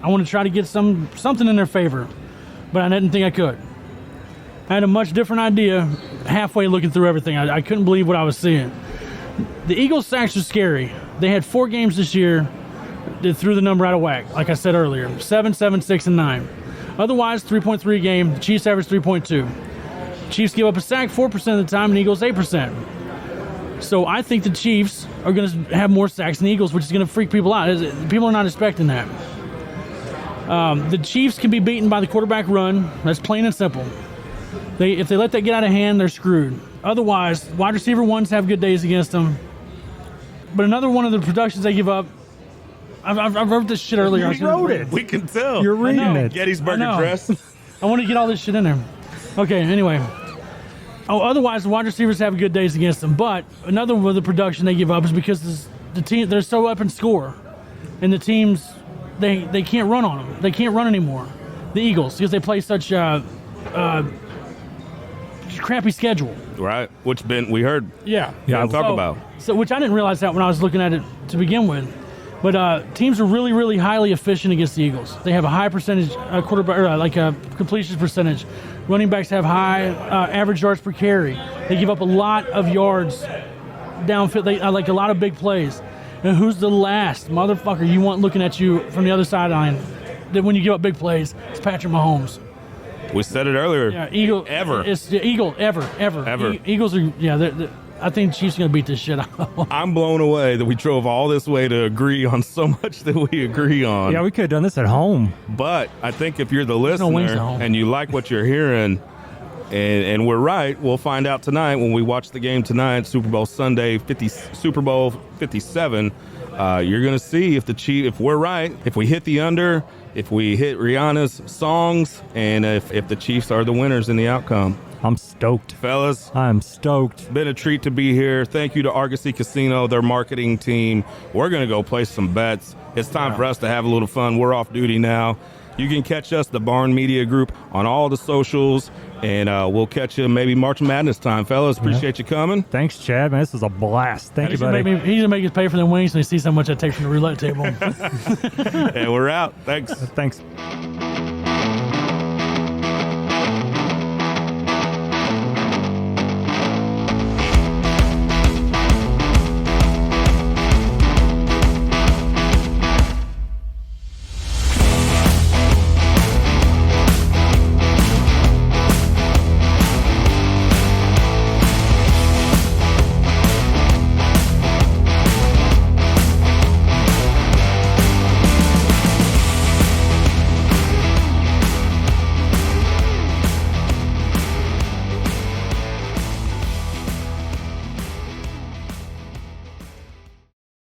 I want to try to get something in their favor, but I didn't think I could. I had a much different idea halfway looking through everything. I couldn't believe what I was seeing. The Eagles' sacks are scary. They had 4 games this year that threw the number out of whack, like I said earlier. 7, 7, 6, and 9. Otherwise, 3.3 a game. The Chiefs average 3.2. Chiefs give up a sack 4% of the time, and Eagles 8%. So I think the Chiefs are going to have more sacks than the Eagles, which is going to freak people out. People are not expecting that. The Chiefs can be beaten by the quarterback run. That's plain and simple. If they let that get out of hand, they're screwed. Otherwise, wide receiver ones have good days against them. But another one of the productions they give up, I wrote this shit earlier. You wrote it. We can tell. You're reading it. Gettysburg Address. I want to get all this shit in there. Okay, anyway. Otherwise, the wide receivers have good days against them. But another one of the production they give up is because the team, they're so up and score. And the teams, they can't run on them. They can't run anymore. The Eagles, because they play such crappy schedule. Right, which we heard. Yeah. Talk about. So, which I didn't realize that when I was looking at it to begin with. But teams are really, really highly efficient against the Eagles. They have a high percentage quarterback, like a completion percentage. Running backs have high average yards per carry. They give up a lot of yards downfield. They like a lot of big plays. And who's the last motherfucker you want looking at you from the other sideline? That when you give up big plays, it's Patrick Mahomes. We said it earlier. Yeah, Eagle ever. It's the Eagle ever. Ever. Eagles are I think Chiefs are going to beat this shit out of them. I'm blown away that we drove all this way to agree on so much that we agree on. Yeah, we could have done this at home. But I think if you're the wings at listener home. and you like what you're hearing, and we're right, we'll find out tonight when we watch the game tonight, Super Bowl Sunday, Super Bowl 57. You're going to see if we're right, if we hit the under, if we hit Rihanna's songs, and if the Chiefs are the winners in the outcome. I'm stoked. Fellas, I'm stoked. it's been a treat to be here. Thank you to Argosy Casino, their marketing team. We're going to go place some bets. It's time for us to have a little fun. We're off duty now. You can catch us, the Barn Media Group, on all the socials, and we'll catch you maybe March Madness time. Fellas, appreciate you coming. Thanks, Chad. Man, this was a blast. Thank you, He's gonna buddy. he's gonna make us pay for them wings, and he sees how much I take from the roulette table. And we're out. Thanks. Thanks.